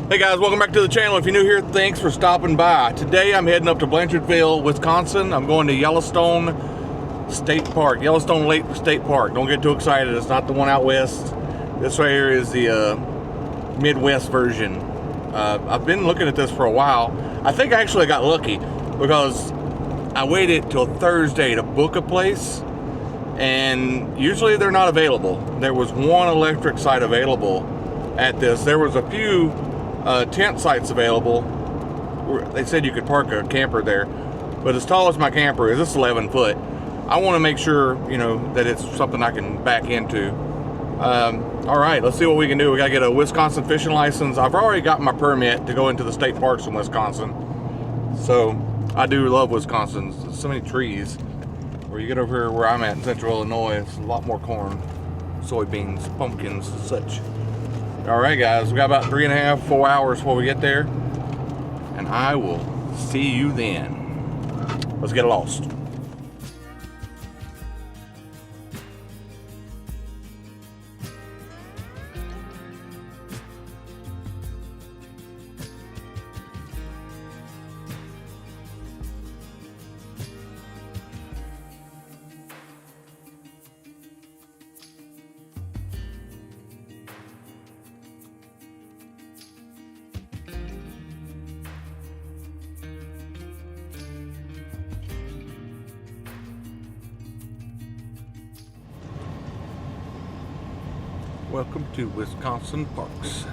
Hey guys, welcome back to the channel. If you're new here, thanks for stopping by. Today I'm heading up to Blanchardville, Wisconsin. I'm going to Yellowstone State Park, Yellowstone Lake State Park. Don't get too excited, it's not the one out west. This right here is the Midwest version. I've been looking at this for a while. I think I actually got lucky because I waited till Thursday to book a place, and usually they're not available. There was one electric site available at this. There was a few tent sites available. They said you could park a camper there, but as tall as my camper is, this is 11 foot. I want to make sure, you know, that it's something I can back into. All right, let's see what we can do. We got to get a Wisconsin fishing license. I've already got my permit to go into the state parks in Wisconsin. So I do love Wisconsin. There's so many trees. Where you get over here where I'm at in central Illinois, it's a lot more corn, soybeans, pumpkins, and such. All right, guys, we got about 3.5, 4 hours before we get there, and I will see you then. Let's get lost. Welcome to Wisconsin Parks.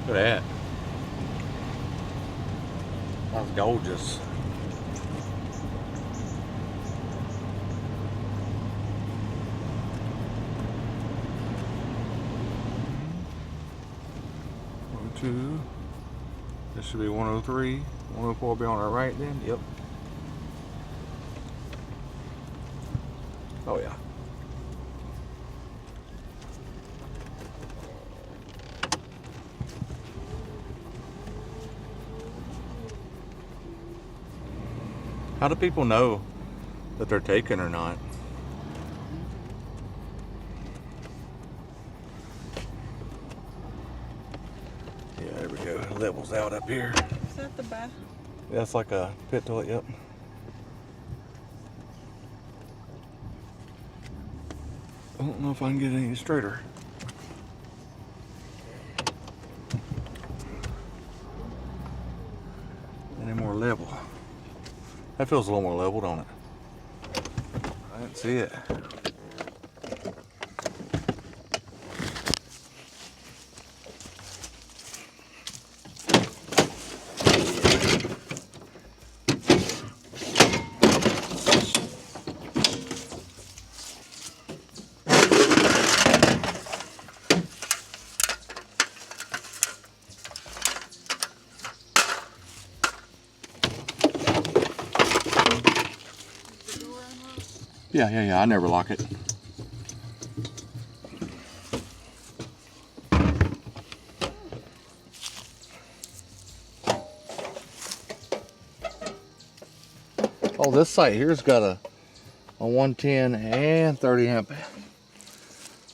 Look at that. That's gorgeous. One, two. This should be 103. 104 will be on our right then. Yep. Oh yeah. How do people know that they're taken or not? Yeah, there we go. It levels out up here. Is that the bath? Yeah, it's like a pit toilet, yep. I don't know if I can get any straighter. Any more level. That feels a little more level, don't it? I didn't see it. Yeah, I never lock it. Oh, this site here's got a 110 and 30 amp.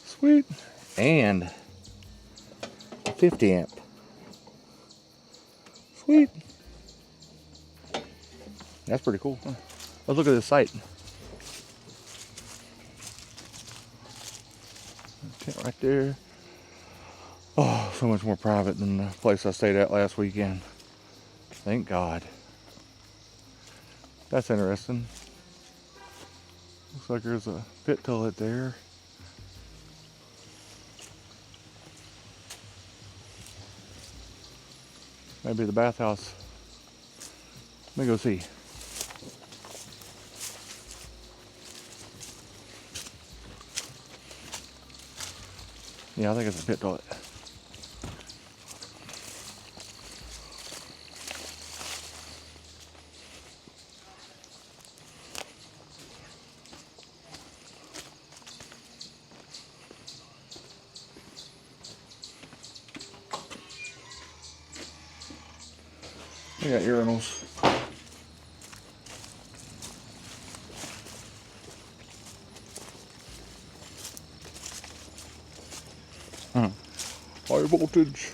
Sweet. And 50 amp. Sweet. That's pretty cool. Let's look at this site. Tent right there. Oh, so much more private than the place I stayed at last weekend. Thank God. That's interesting. Looks like there's a pit toilet there. Maybe the bathhouse. Let me go see. Yeah, I think it's a pit toilet. We got urinals. High voltage.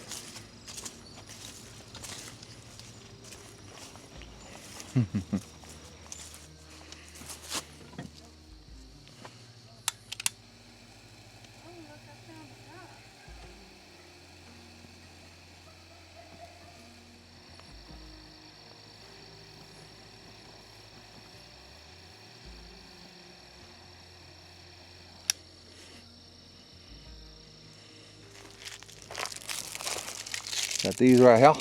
Got these right here.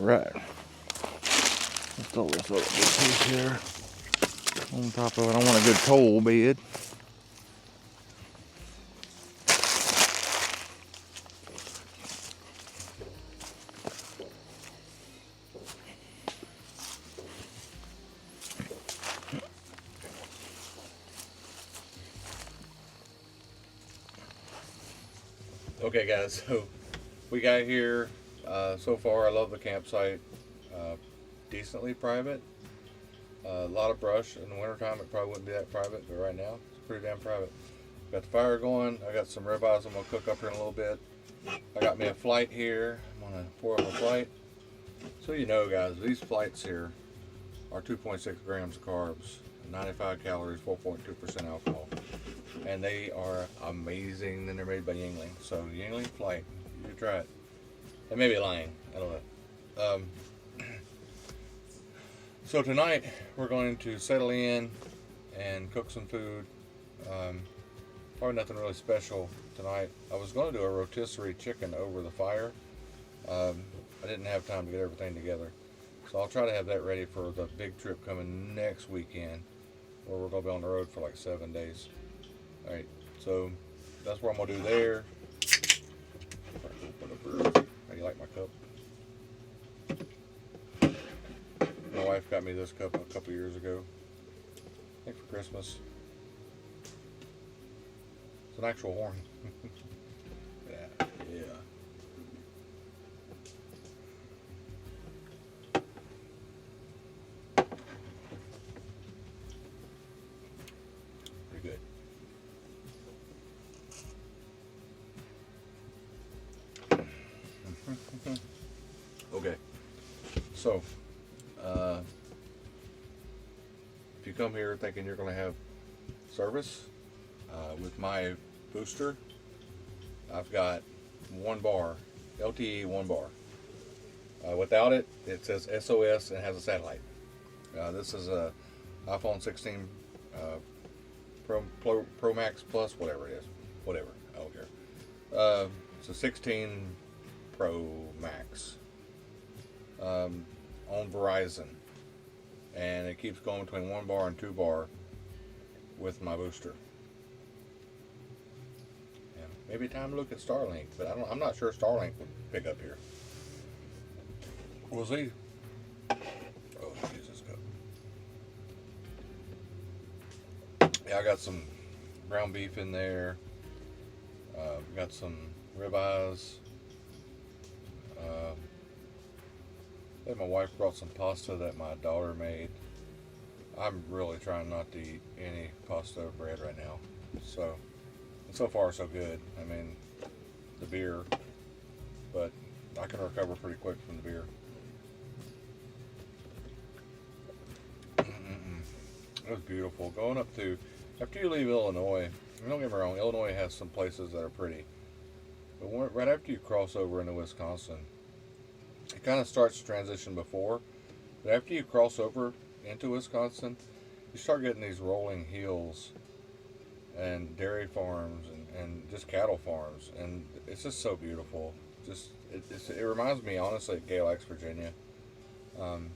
Right. Let's throw this other piece here on top of it. I want a good coal bed. Okay guys, so we got here. So far I love the campsite. Decently private. A lot of brush. In the wintertime it probably wouldn't be that private, but right now it's pretty damn private. Got the fire going. I got some ribeyes I'm going to cook up here in a little bit. I got me a flight here. I'm going to pour up a flight. So you know guys, these flights here are 2.6 grams of carbs, 95 calories, 4.2% alcohol. And they are amazing, and they're made by Yingling. So Yingling flight, you try it. It may be lying, I don't know. So tonight we're going to settle in and cook some food. Probably nothing really special tonight. I was going to do a rotisserie chicken over the fire. I didn't have time to get everything together. So I'll try to have that ready for the big trip coming next weekend, where we're going to be on the road for like 7 days. Alright, so that's what I'm going to do there. How do you like my cup? My wife got me this cup a couple years ago, I think for Christmas. It's an actual horn. Yeah. Pretty good. Okay, so if you come here thinking you're going to have service with my booster, I've got 1 bar, LTE 1 bar. Without it, it says SOS and has a satellite. This is a iPhone 16 Pro Max Plus, whatever it is. Whatever, I don't care. It's a 16 Pro Max on Verizon, and it keeps going between 1 bar and 2 bar with my booster. Yeah, maybe time to look at Starlink, but I'm not sure Starlink would pick up here. We'll see. Oh, use this cup. Yeah, I got some ground beef in there. Got some ribeyes. I think my wife brought some pasta that my daughter made. I'm really trying not to eat any pasta or bread right now. So far so good. I mean, the beer, but I can recover pretty quick from the beer. It was beautiful. Going up to, after you leave Illinois, don't get me wrong, Illinois has some places that are pretty. But right after you cross over into Wisconsin, it kind of starts to transition before, but after you cross over into Wisconsin, you start getting these rolling hills and dairy farms and just cattle farms, and it's just so beautiful. Just it reminds me honestly of Galax, Virginia. Um,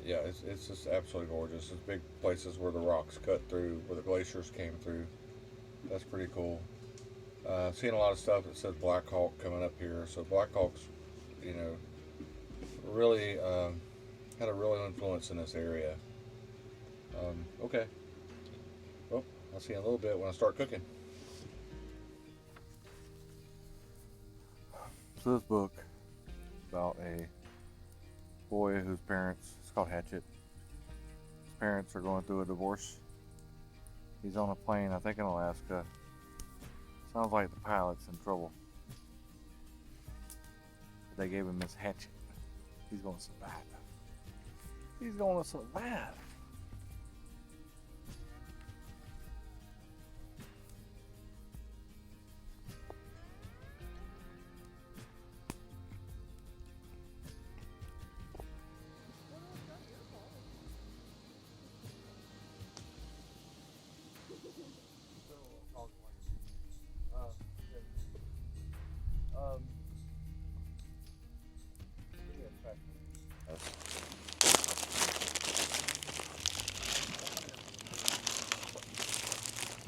yeah, it's just absolutely gorgeous. There's big places where the rocks cut through, where the glaciers came through. That's pretty cool. Seeing a lot of stuff that says Black Hawk coming up here. So Black Hawk's, you know, really had a real influence in this area. Okay. Well, I'll see you in a little bit when I start cooking. So this book is about a boy whose parents, it's called Hatchet. His parents are going through a divorce. He's on a plane, I think in Alaska. Sounds like the pilot's in trouble. They gave him this hatchet. He's gonna survive. He's gonna survive.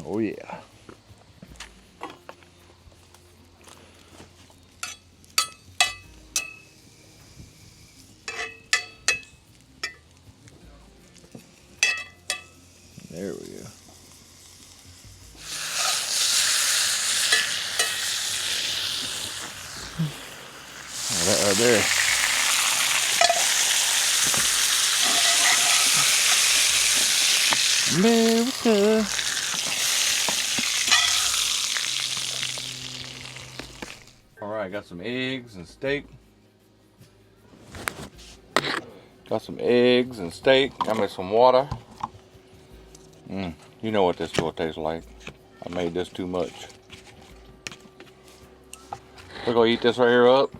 Oh yeah. There we go. Oh, that right there. America. Alright, got some eggs and steak. Got some eggs and steak. Got me some water. You know what this will taste like. I made this too much. We're gonna eat this right here up.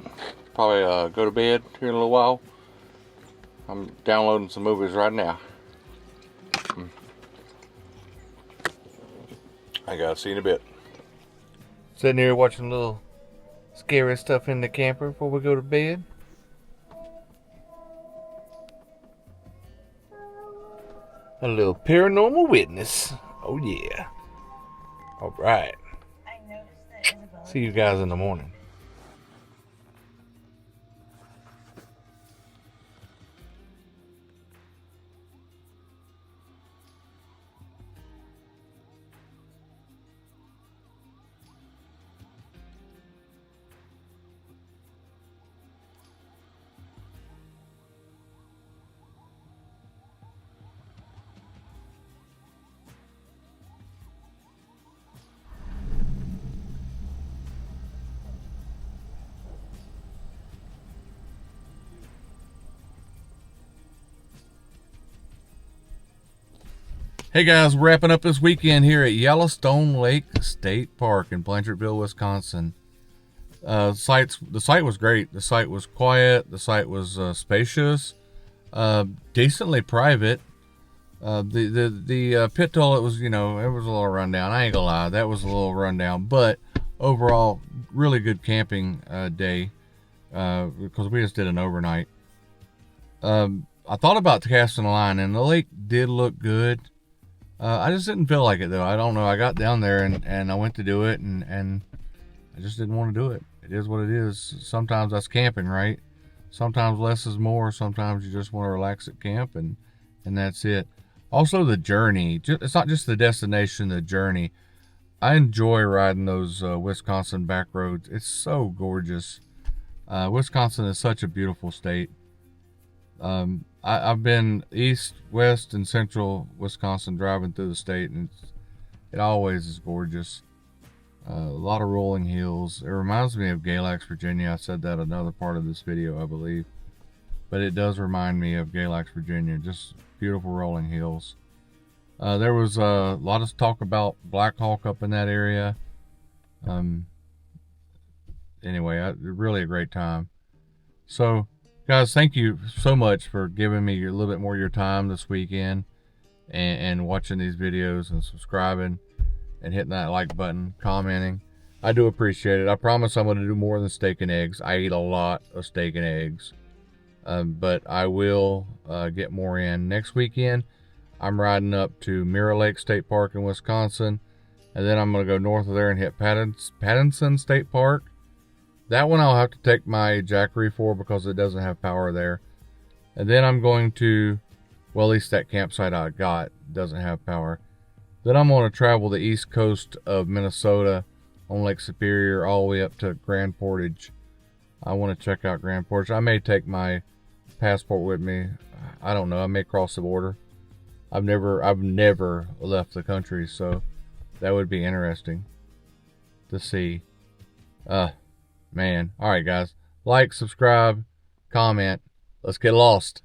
Probably go to bed here in a little while. I'm downloading some movies right now. I gotta see you in a bit. Sitting here watching a little scary stuff in the camper before we go to bed. A little paranormal witness. Oh yeah. All right. See you guys in the morning. Hey guys, wrapping up this weekend here at Yellowstone Lake State Park in Blanchardville, Wisconsin. The site was great. The site was quiet. The site was spacious, decently private. The pit toilet was, you know, it was a little rundown. I ain't gonna lie, that was a little rundown. But overall, really good camping day because we just did an overnight. I thought about casting a line, and the lake did look good. I just didn't feel like it though. I don't know. I got down there and I went to do it and I just didn't want to do it. It is what it is. Sometimes that's camping, right? Sometimes less is more. Sometimes you just want to relax at camp and that's it. Also the journey. It's not just the destination, the journey. I enjoy riding those Wisconsin back roads. It's so gorgeous. Wisconsin is such a beautiful state. I've been east, west, and central Wisconsin driving through the state, and it always is gorgeous. A lot of rolling hills. It reminds me of Galax, Virginia. I said that in another part of this video, I believe. But it does remind me of Galax, Virginia. Just beautiful rolling hills. There was a lot of talk about Black Hawk up in that area. Anyway, really a great time. So, guys, thank you so much for giving me a little bit more of your time this weekend and watching these videos and subscribing. and hitting that like button, commenting. I do appreciate it. I promise I'm going to do more than steak and eggs. I eat a lot of steak and eggs. But I will get more in. Next weekend, I'm riding up to Mirror Lake State Park in Wisconsin. And then I'm going to go north of there and hit Pattinson State Park. That one I'll have to take my Jackery for because it doesn't have power there. And then I'm going to, well, at least that campsite I got doesn't have power. Then I'm going to travel the east coast of Minnesota on Lake Superior all the way up to Grand Portage. I want to check out Grand Portage. I may take my passport with me. I don't know. I may cross the border. I've never left the country, so that would be interesting to see. Man. All right, guys. Like, subscribe, comment. Let's get lost.